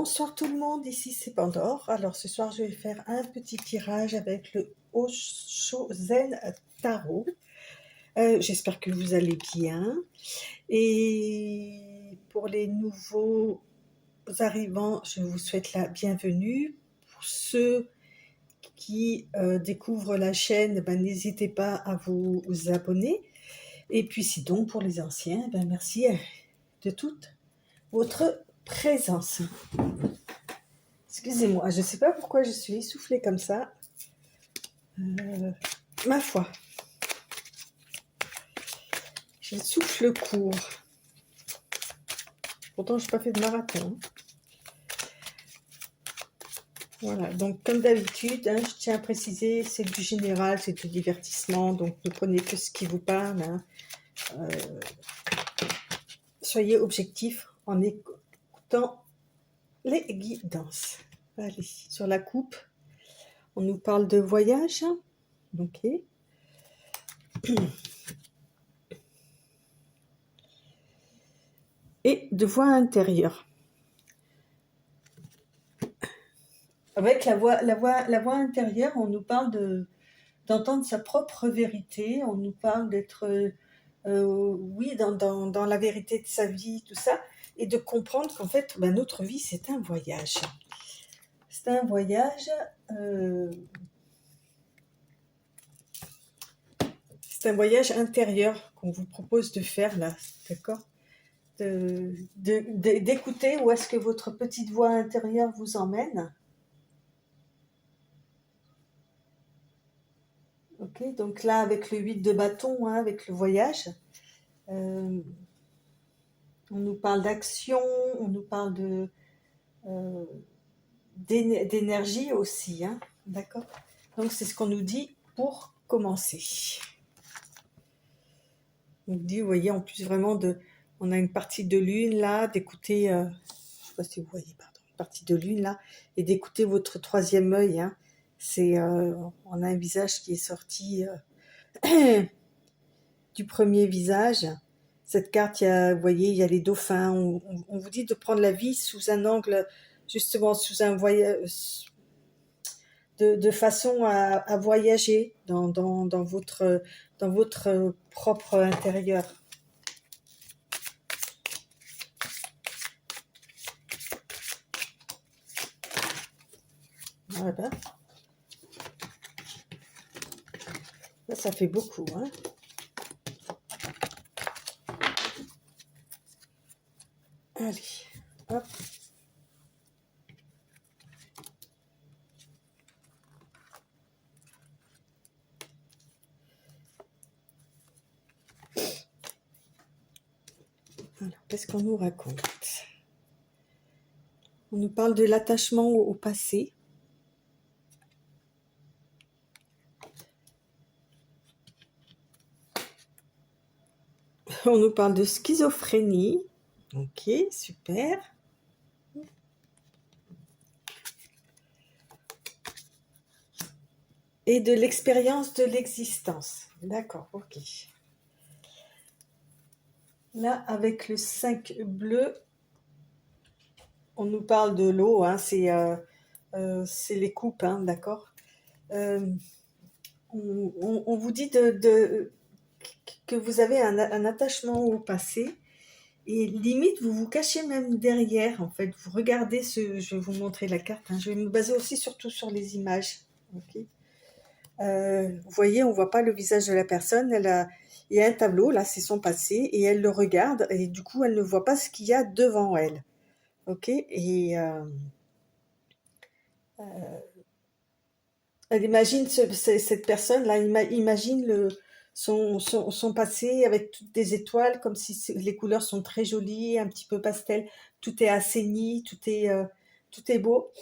Bonsoir tout le monde, ici c'est Pandore. Alors ce soir je vais faire un petit tirage avec le Osho Zen Tarot. J'espère que vous allez bien. Et pour les nouveaux arrivants, je vous souhaite la bienvenue. Pour ceux qui découvrent la chaîne, n'hésitez pas à vous abonner. Et puis sinon pour les anciens, merci de toute votre présence. Excusez-moi, je ne sais pas pourquoi je suis essoufflée comme ça. Ma foi, j'ai le souffle court. Pourtant, je n'ai pas fait de marathon. Voilà, donc comme d'habitude, je tiens à préciser, c'est du général, c'est du divertissement, donc ne prenez que ce qui vous parle. Soyez objectifs en écoutant les guidances. Allez, sur la coupe, on nous parle de voyage. Ok. Et de voix intérieure. Avec la voix intérieure, on nous parle d'entendre sa propre vérité, on nous parle d'être, oui, dans la vérité de sa vie, tout ça, et de comprendre qu'en fait, notre vie, c'est un voyage. C'est un voyage, intérieur qu'on vous propose de faire là, d'accord ? D'écouter où est-ce que votre petite voix intérieure vous emmène. Ok, donc là, avec le 8 de bâton, avec le voyage, on nous parle d'action, on nous parle d'énergie aussi, d'accord ? Donc c'est ce qu'on nous dit pour commencer. On nous dit, vous voyez, en plus vraiment, on a une partie de lune là, d'écouter, je ne sais pas si vous voyez, pardon, une partie de lune là, et d'écouter votre troisième œil. On a un visage qui est sorti du premier visage. Cette carte, vous voyez, il y a les dauphins. On vous dit de prendre la vie sous un angle, justement, sous un voyage, de façon à voyager dans votre propre intérieur. Voilà. Ça fait beaucoup, Allez, hop. Alors, qu'est-ce qu'on nous raconte ? On nous parle de l'attachement au passé. On nous parle de schizophrénie. Ok, super. Et de l'expérience de l'existence. D'accord, ok. Là, avec le 5 bleu, on nous parle de l'eau, c'est les coupes, d'accord. On vous dit que vous avez un attachement au passé, et limite, vous vous cachez même derrière, en fait. Vous regardez je vais vous montrer la carte, je vais me baser aussi surtout sur les images, ok. Vous voyez, on ne voit pas le visage de la personne, il y a un tableau, là, c'est son passé, et elle le regarde, et du coup, elle ne voit pas ce qu'il y a devant elle. Ok, et elle imagine cette personne-là, imagine son passé avec toutes des étoiles, comme si les couleurs sont très jolies, un petit peu pastel, tout est assaini, tout est beau.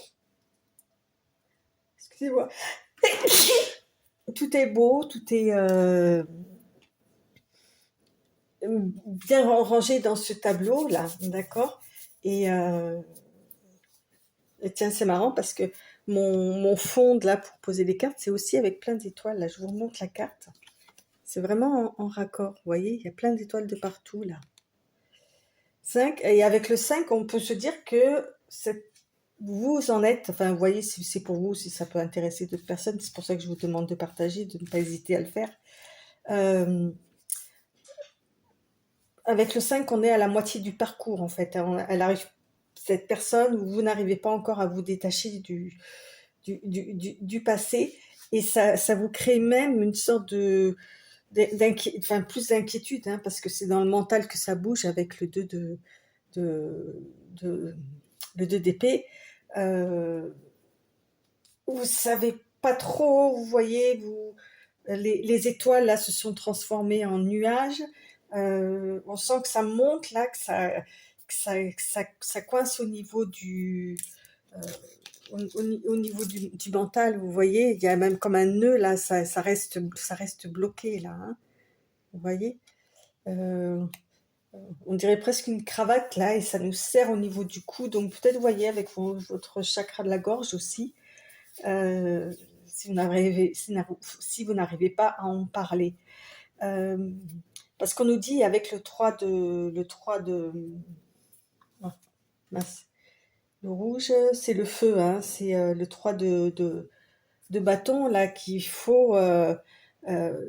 Excusez-moi. Tout est beau, tout est bien rangé dans ce tableau-là, d'accord ? Et tiens, c'est marrant parce que mon fond là pour poser les cartes, c'est aussi avec plein d'étoiles. Là, je vous remonte la carte. C'est vraiment en raccord. Vous voyez, il y a plein d'étoiles de partout là. 5, et avec le 5, on peut se dire que vous en êtes, enfin, vous voyez, si c'est pour vous, si ça peut intéresser d'autres personnes, c'est pour ça que je vous demande de partager, de ne pas hésiter à le faire. Euh, Avec le 5, on est à la moitié du parcours, en fait. Elle arrive, cette personne, vous n'arrivez pas encore à vous détacher du passé, et ça vous crée même une sorte enfin, plus d'inquiétude, hein, parce que c'est dans le mental que ça bouge avec de, de, le 2 d'épée. Euh, vous savez pas trop, vous voyez, les étoiles là se sont transformées en nuages. On sent que ça monte là, que ça coince au niveau euh, au niveau du mental. Vous voyez, il y a même comme un nœud là, ça reste bloqué là, hein, vous voyez. Euh, on dirait presque une cravate là, et ça nous serre au niveau du cou. Donc peut-être, vous voyez, avec votre chakra de la gorge aussi, euh, si vous n'arrivez pas à en parler. Euh, Parce qu'on nous dit avec le 3 de, oh, mince, le rouge, c'est le feu, hein, c'est le 3 de bâton là qu'il faut.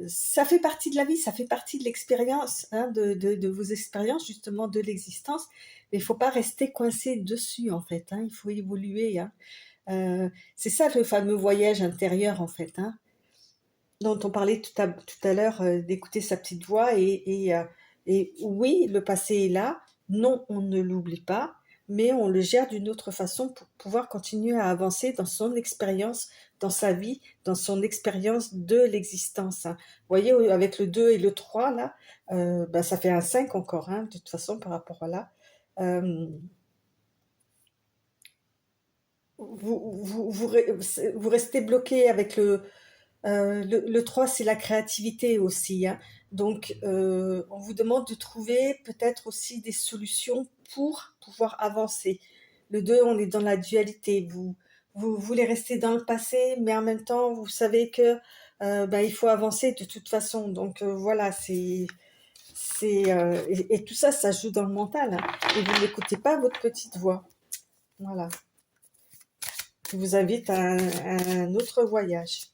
Ça fait partie de la vie, ça fait partie de l'expérience, hein, de vos expériences, justement, de l'existence. Mais il ne faut pas rester coincé dessus, en fait, hein, il faut évoluer, hein. C'est ça le fameux voyage intérieur, en fait, hein, dont on parlait tout à l'heure, d'écouter sa petite voix. Et oui, le passé est là. Non, on ne l'oublie pas, mais on le gère d'une autre façon pour pouvoir continuer à avancer dans son expérience, dans sa vie, dans son expérience de l'existence, hein. Vous voyez, avec le 2 et le 3 là, bah, ça fait un 5 encore, hein, de toute façon, par rapport à là. Euh, vous restez bloqué avec le 3, c'est la créativité aussi, hein. Donc, on vous demande de trouver peut-être aussi des solutions pour pouvoir avancer. Le 2, on est dans la dualité. Vous voulez rester dans le passé, mais en même temps, vous savez que ben, il faut avancer de toute façon. Donc, voilà, et tout ça, ça joue dans le mental, hein. Et vous n'écoutez pas votre petite voix. Voilà. Je vous invite à un autre voyage.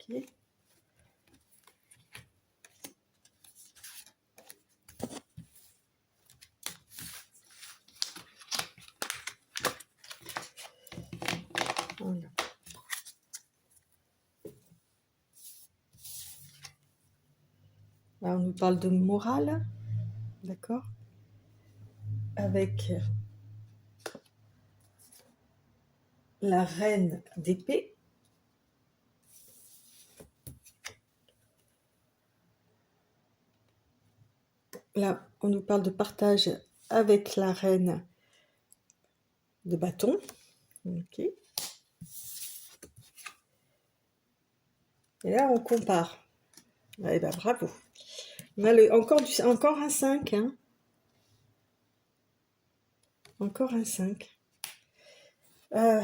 Ok. Voilà. Là, on nous parle de morale, d'accord? Avec la reine d'épée. Là, on nous parle de partage avec la reine de bâton. Ok. Et là, on compare. Eh ben, bravo. On a encore un 5, hein. Encore un 5. Euh,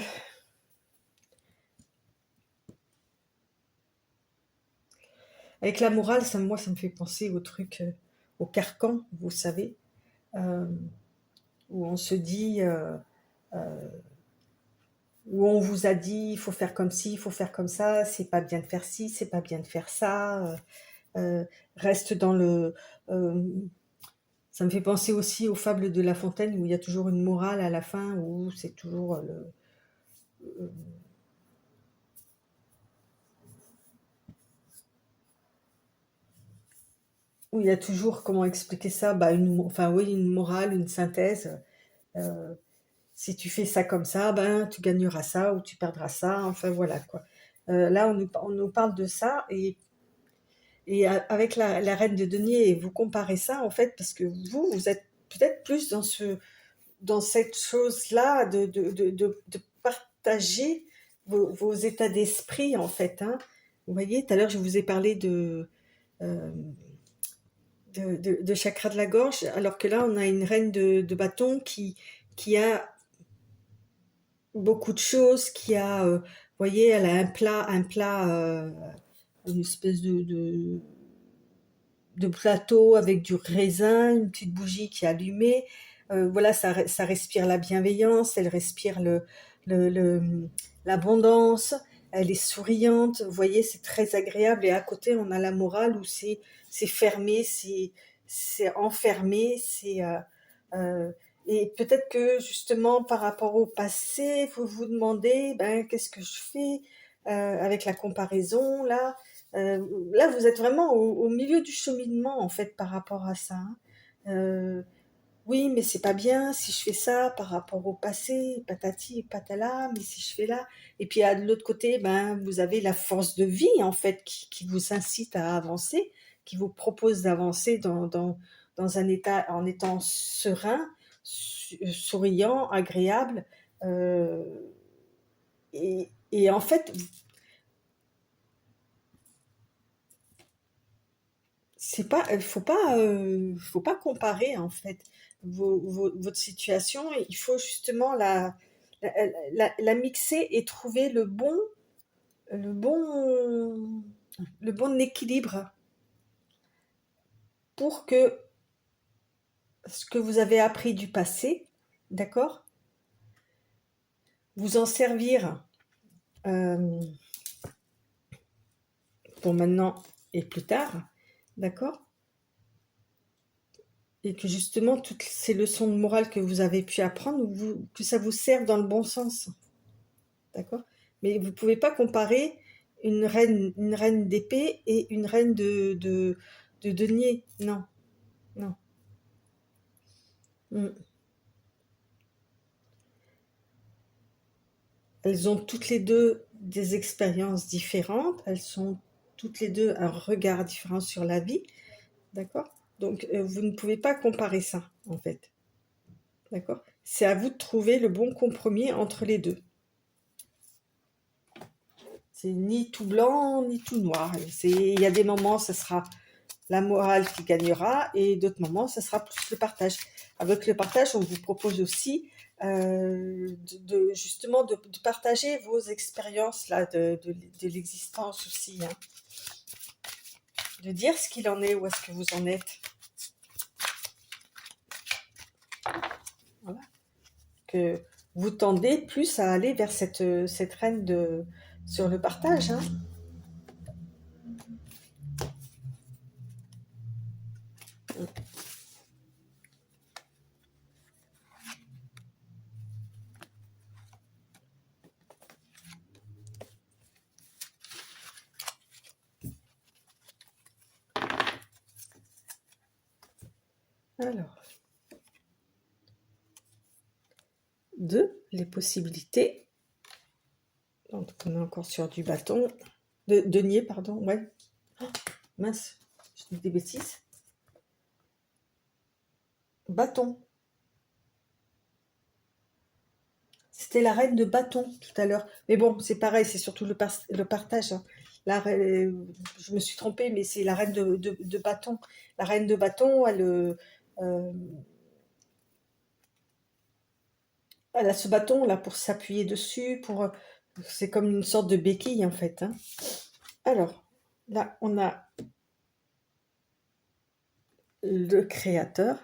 Avec la morale, moi, ça me fait penser au truc, au carcan, vous savez, euh, où on se dit, où on vous a dit, il faut faire comme ci, il faut faire comme ça, c'est pas bien de faire ci, c'est pas bien de faire ça. Reste dans le. euh, Ça me fait penser aussi aux fables de La Fontaine, où il y a toujours une morale à la fin, où c'est toujours où il y a toujours, comment expliquer ça, bah enfin oui, une morale, une synthèse. Euh, Si tu fais ça comme ça, ben tu gagneras ça ou tu perdras ça. Enfin voilà quoi. Là, on nous parle de ça, avec la reine de denier, et vous comparez ça en fait, parce que vous êtes peut-être plus dans cette chose-là de partager vos états d'esprit, en fait, hein. Vous voyez, tout à l'heure, je vous ai parlé euh, de chakra de la gorge, alors que là, on a une reine de bâton qui a beaucoup de choses, qui a, vous voyez, elle a une espèce de plateau avec du raisin, une petite bougie qui est allumée. Voilà, ça respire la bienveillance, elle respire l'abondance, elle est souriante. Vous voyez, c'est très agréable. Et à côté, on a la morale où c'est fermé, c'est enfermé, euh, et peut-être que justement par rapport au passé, vous vous demandez, ben qu'est-ce que je fais avec la comparaison là. Là, vous êtes vraiment au milieu du cheminement, en fait, par rapport à ça, hein. Oui, mais c'est pas bien si je fais ça par rapport au passé, patati et patala, mais si je fais là. Et puis, de l'autre côté, ben, vous avez la force de vie, en fait, qui vous incite à avancer, qui vous propose d'avancer dans un état, en étant serein, souriant, agréable. euh, et en fait, c'est pas, faut pas comparer en fait votre situation. Il faut justement la, la mixer et trouver le bon, le bon équilibre pour que ce que vous avez appris du passé, d'accord, vous en servir euh, pour maintenant et plus tard, d'accord, et que justement toutes ces leçons de morale que vous avez pu apprendre, que ça vous serve dans le bon sens. D'accord? Mais vous pouvez pas comparer une reine d'épée et une reine de denier. Non, non. Mm. Elles ont toutes les deux des expériences différentes. Elles sont toutes les deux un regard différent sur la vie. D'accord? Donc, vous ne pouvez pas comparer ça, en fait. D'accord? C'est à vous de trouver le bon compromis entre les deux. C'est ni tout blanc, ni tout noir. Il y a des moments, ce sera la morale qui gagnera et d'autres moments, ce sera plus le partage. Avec le partage, on vous propose aussi justement de partager vos expériences là, de l'existence aussi, hein. De dire ce qu'il en est, où est-ce que vous en êtes. Voilà. Que vous tendez plus à aller vers cette reine sur le partage, hein. Alors, les possibilités. Donc, on est encore sur du bâton. Denier, pardon, ouais. Mince, je dis des bêtises. Bâton. C'était la reine de bâton tout à l'heure. Mais bon, c'est pareil, c'est surtout le partage, hein. Je me suis trompée, mais c'est la reine de bâton. La reine de bâton, euh, elle a ce bâton là pour s'appuyer dessus, c'est comme une sorte de béquille en fait, hein. Alors, là, on a le créateur.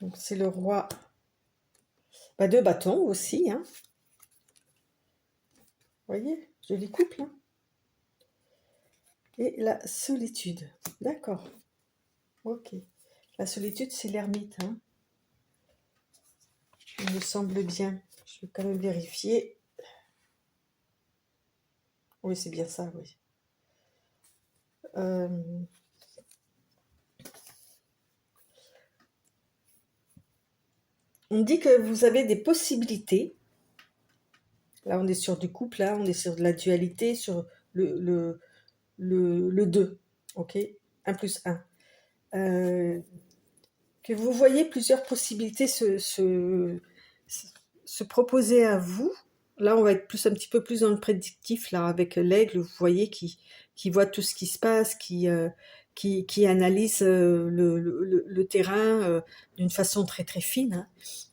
Donc, c'est le roi de bâton aussi, hein. Vous voyez, joli couple, hein. Et la solitude. D'accord. Ok. La solitude, c'est l'ermite, hein. Il me semble bien. Je vais quand même vérifier. Oui, c'est bien ça, oui. Euh, on dit que vous avez des possibilités. Là, on est sur du couple, là, on est sur de la dualité, sur le 2. Ok? 1 plus 1. Que vous voyez plusieurs possibilités se proposer à vous. Là, on va être un petit peu plus dans le prédictif, là, avec l'aigle, vous voyez, qui voit tout ce qui se passe, qui analyse le terrain d'une façon très très fine, hein.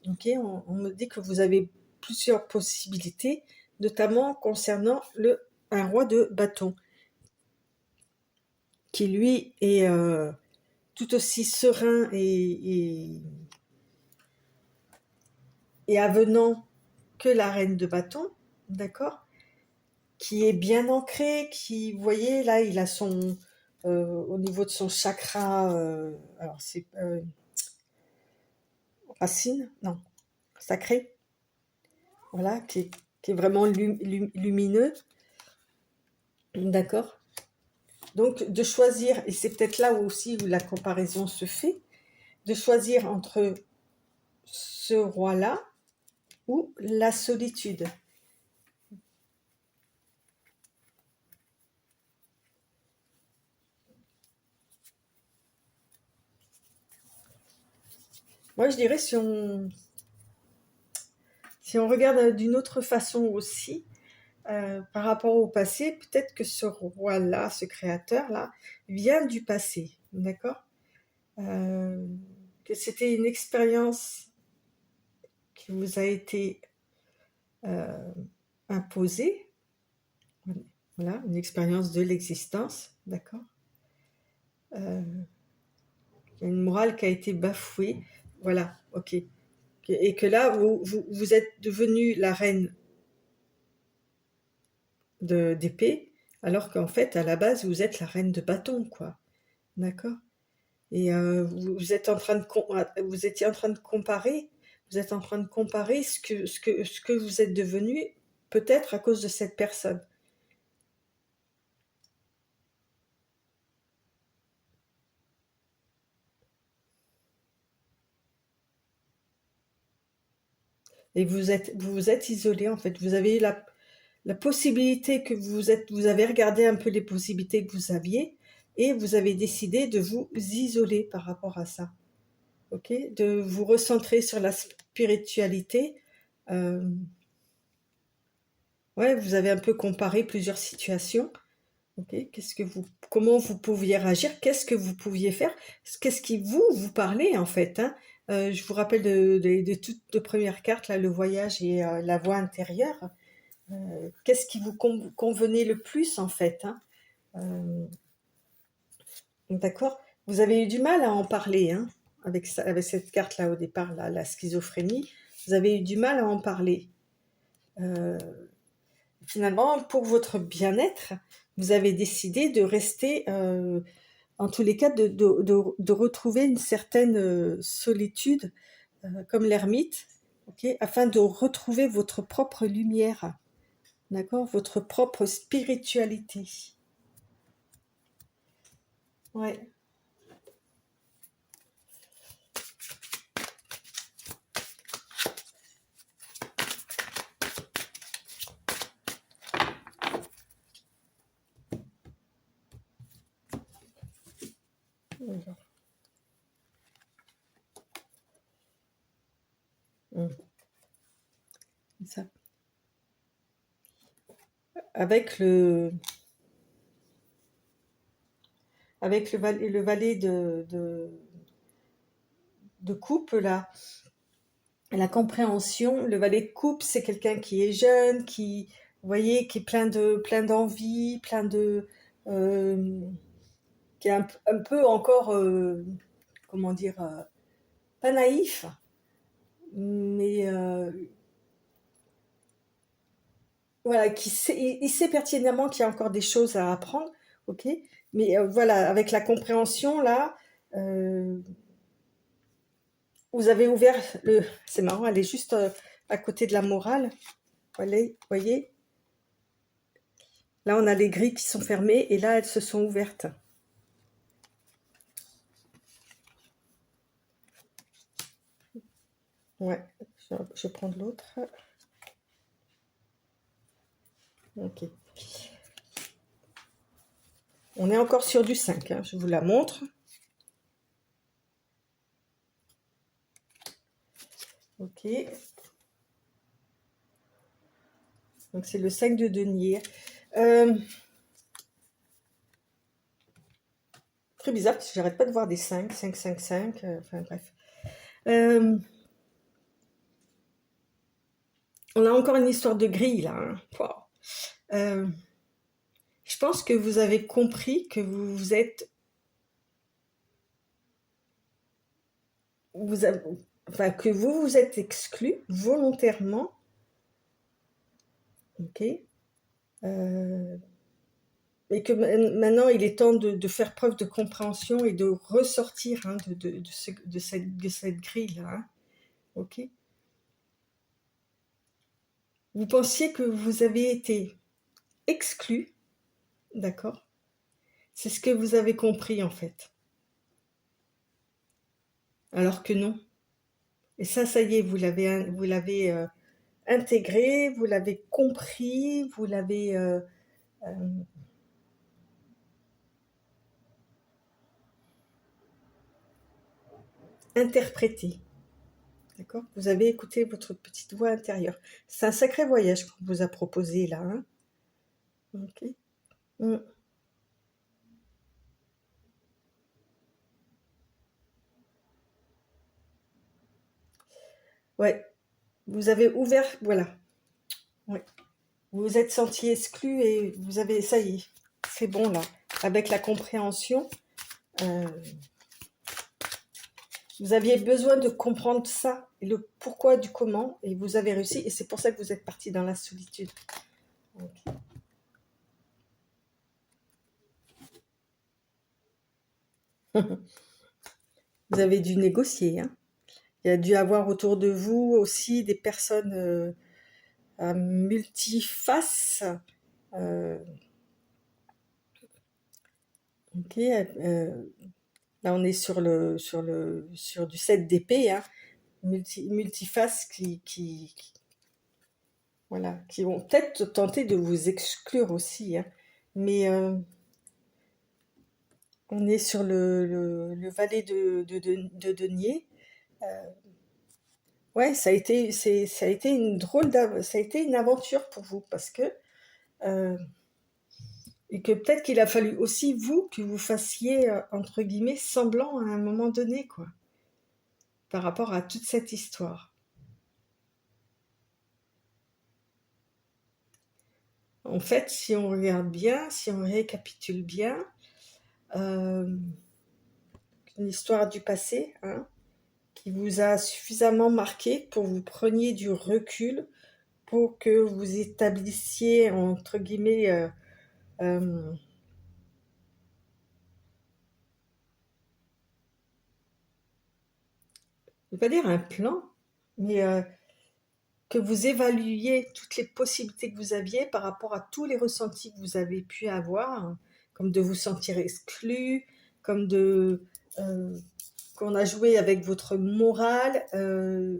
Ok, on me dit que vous avez plusieurs possibilités, notamment concernant un roi de bâton, qui lui est tout aussi serein et avenant que la reine de bâton, d'accord, qui est bien ancré, qui, vous voyez, là, il a au niveau de son chakra, alors c'est racine, non, sacré, voilà, qui est vraiment lumineux, d'accord. Donc, de choisir, et c'est peut-être là aussi où la comparaison se fait, de choisir entre ce roi-là ou la solitude. Moi, je dirais, si on regarde d'une autre façon aussi, par rapport au passé, peut-être que ce roi-là, ce créateur-là, vient du passé, d'accord. Que c'était une expérience qui vous a été euh, imposée, voilà, une expérience de l'existence, d'accord. Euh, il y a une morale qui a été bafouée, voilà, ok. Et que là, vous êtes devenue la reine d'épée, alors qu'en fait, à la base, vous êtes la reine de bâton, quoi, d'accord. Et vous êtes en train vous étiez en train de comparer, vous êtes en train de comparer ce que vous êtes devenu, peut-être à cause de cette personne. Et vous vous êtes isolé, en fait. Vous avez eu la possibilité que vous avez regardé un peu les possibilités que vous aviez, et vous avez décidé de vous isoler par rapport à ça. Ok, de vous recentrer sur la spiritualité. Euh, ouais, vous avez un peu comparé plusieurs situations. Ok, comment vous pouviez réagir? Qu'est-ce que vous pouviez faire? Qu'est-ce qui vous parlait en fait, hein? Je vous rappelle de toutes les premières cartes, là, le voyage et la voie intérieure. Qu'est-ce qui vous convenait le plus en fait, hein? Euh, d'accord? Vous avez eu du mal à en parler, hein, avec cette carte-là au départ, là, la schizophrénie. Vous avez eu du mal à en parler. Euh, Finalement, pour votre bien-être, vous avez décidé de rester, en tous les cas, de retrouver une certaine solitude, comme l'ermite, ok, afin de retrouver votre propre lumière, d'accord, votre propre spiritualité. Ouais. Mm. Ça. Avec le valet de coupe, là, la compréhension, le valet de coupe, c'est quelqu'un qui est jeune, vous voyez, qui est plein d'envie, euh, qui est un peu encore, comment dire, pas naïf, mais voilà, il sait pertinemment qu'il y a encore des choses à apprendre, ok, mais voilà, avec la compréhension là, euh, vous avez ouvert c'est marrant, elle est juste à côté de la morale, voyez, là on a les grilles qui sont fermées et là elles se sont ouvertes. Ouais, je prends de l'autre. Ok. On est encore sur du 5, hein, je vous la montre. Ok. Donc c'est le 5 de denier. Euh, Très bizarre parce que j'arrête pas de voir des 5, 5, 5, 5. Enfin bref. Euh, on a encore une histoire de grille là, hein. Wow. Euh, je pense que vous avez compris que vous êtes, vous avez, enfin que vous vous êtes exclu volontairement, ok, euh, et que maintenant il est temps de faire preuve de compréhension et de ressortir, hein, de cette grille là, hein, ok. Vous pensiez que vous avez été exclu, d'accord? C'est ce que vous avez compris en fait. Alors que non. Et ça y est, vous l'avez intégré, vous l'avez compris, vous l'avez euh, interprété. D'accord? Vous avez écouté votre petite voix intérieure. C'est un sacré voyage qu'on vous a proposé là, hein. Ok. Mm. Ouais. Vous avez ouvert, voilà. Ouais. Vous vous êtes senti exclu et vous avez, ça y est, c'est bon là. Avec la compréhension, euh, vous aviez besoin de comprendre ça, et le pourquoi du comment, et vous avez réussi, et c'est pour ça que vous êtes parti dans la solitude. Ok. Vous avez dû négocier, hein. Il y a dû avoir autour de vous aussi des personnes à multifaces. euh, ok, là on est sur du 7 d'épée, hein, multifaces voilà, qui vont peut-être tenter de vous exclure aussi, hein. Mais on est sur le valet de denier. Ouais, ça a été une ça a été une aventure pour vous parce que euh, et que peut-être qu'il a fallu aussi vous que vous fassiez entre guillemets semblant à un moment donné quoi, par rapport à toute cette histoire. En fait, si on regarde bien, si on récapitule bien, euh, une histoire du passé, hein, qui vous a suffisamment marqué pour que vous preniez du recul, pour que vous établissiez entre guillemets euh, je ne vais pas dire un plan, mais que vous évaluiez toutes les possibilités que vous aviez par rapport à tous les ressentis que vous avez pu avoir, hein, comme de vous sentir exclu, comme de qu'on a joué avec votre morale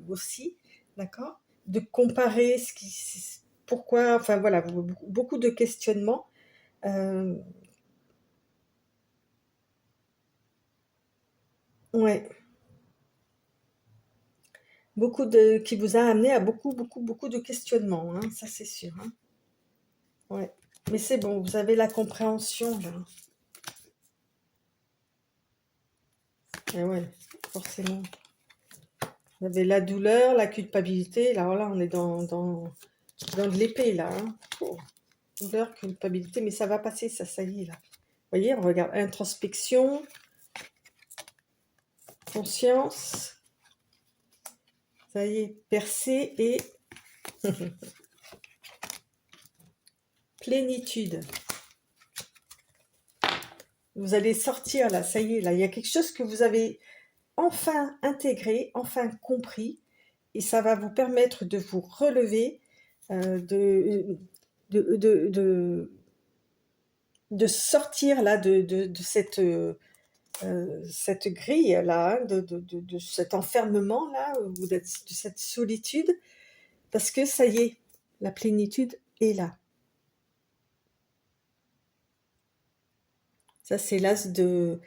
aussi, d'accord? De comparer pourquoi, enfin voilà, beaucoup de questionnements. Euh, ouais, qui vous a amené à beaucoup de questionnements, hein, ça c'est sûr, hein. Ouais. Mais c'est bon, vous avez la compréhension là. Et ouais, forcément. Vous avez la douleur, la culpabilité. Alors là, on est dans de l'épée là, hein. Oh, douleur, culpabilité, mais ça va passer, ça y est là. Vous voyez, on regarde introspection, conscience, ça y est, percée et plénitude. Vous allez sortir là, ça y est, là, il y a quelque chose que vous avez enfin intégré, enfin compris, et ça va vous permettre de vous relever, de, de, de, de sortir là cette grille là, hein, de cet enfermement là, ou de cette solitude, parce que ça y est, la plénitude est là. Ça, c'est l'as de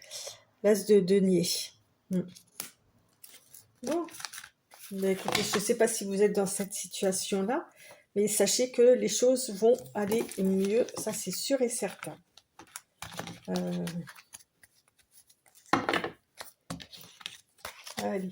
denier. Mm. Bon, ben, écoutez, je ne sais pas si vous êtes dans cette situation-là, mais sachez que les choses vont aller mieux, ça c'est sûr et certain. Euh, Allez.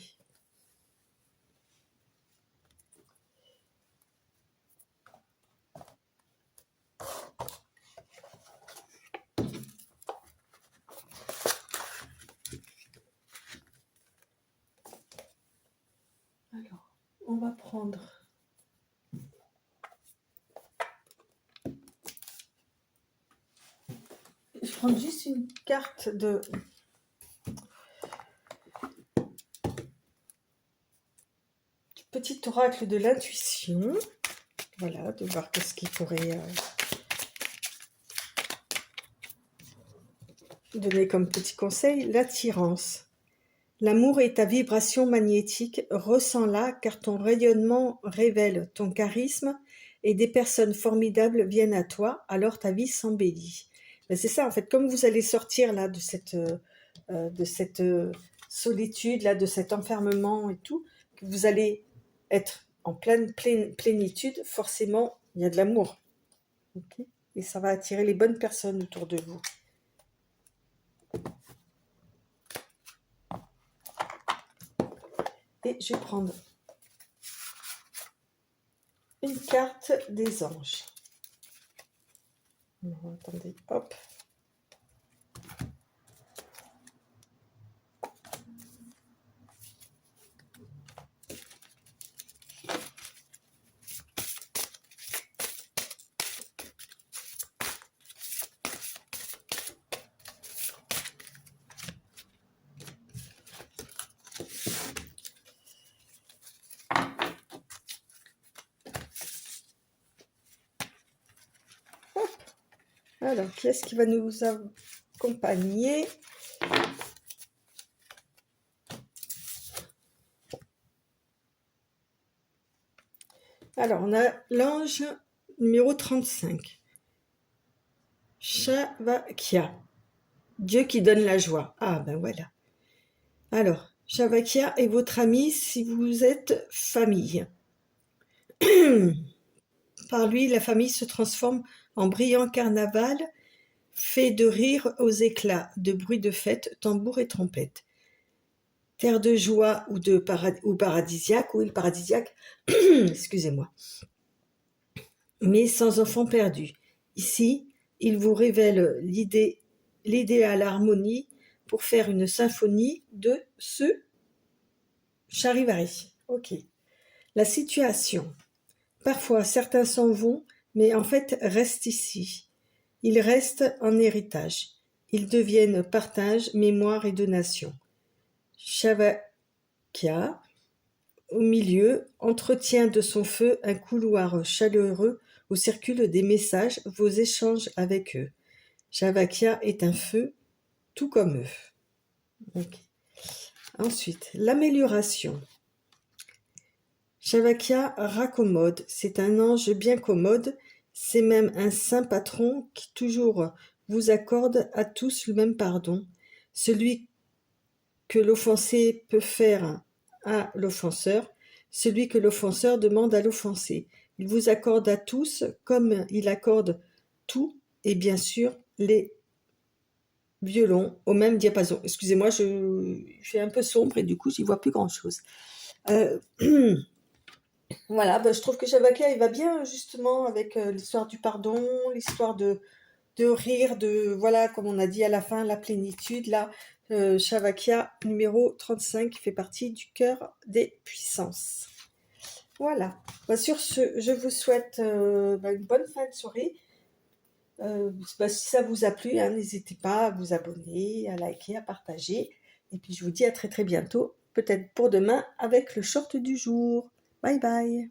Alors, on va prendre je prends juste une carte de du petit oracle de l'intuition. Voilà, de voir qu'est-ce qui pourrait donner comme petit conseil. L'attirance. L'amour est ta vibration magnétique, ressens-la car ton rayonnement révèle ton charisme et des personnes formidables viennent à toi, alors ta vie s'embellit. Ben c'est ça en fait, comme vous allez sortir là de cette solitude, là, de cet enfermement et tout, que vous allez être en pleine plénitude, forcément il y a de l'amour. Okay, et ça va attirer les bonnes personnes autour de vous. Et je vais prendre une carte des anges. Non, attendez, hop. Alors, qui est-ce qui va nous accompagner? Alors, on a l'ange numéro 35. Shavakia. Dieu qui donne la joie. Ah, ben voilà. Alors, Shavakia est votre ami si vous êtes famille. Par lui, la famille se transforme en brillant carnaval, fait de rire aux éclats, de bruits de fête, tambours et trompettes. Terre de joie ou paradisiaque, ou île paradisiaque, excusez-moi, mais sans enfant perdu. Ici, il vous révèle l'idéal harmonie pour faire une symphonie de ce charivari. Ok. La situation. Parfois, certains s'en vont, mais en fait restent ici. Ils restent en héritage. Ils deviennent partage, mémoire et donation. Shavakia, au milieu, entretient de son feu un couloir chaleureux où circulent des messages, vos échanges avec eux. Shavakia est un feu, tout comme eux. Okay. Ensuite, l'amélioration. Shavakia raccommode, c'est un ange bien commode, c'est même un saint patron qui toujours vous accorde à tous le même pardon. Celui que l'offensé peut faire à l'offenseur, celui que l'offenseur demande à l'offensé. Il vous accorde à tous comme il accorde tout et bien sûr les violons au même diapason. Excusez-moi, je fais un peu sombre et du coup j'y vois plus grand-chose. Voilà, je trouve que Shavakia il va bien justement avec l'histoire du pardon, l'histoire de rire, voilà, comme on a dit à la fin, la plénitude, là, Shavakia numéro 35 qui fait partie du cœur des puissances. Voilà. Sur ce, je vous souhaite une bonne fin de soirée. Si ça vous a plu, hein, n'hésitez pas à vous abonner, à liker, à partager. Et puis je vous dis à très très bientôt, peut-être pour demain avec le short du jour. Bye bye.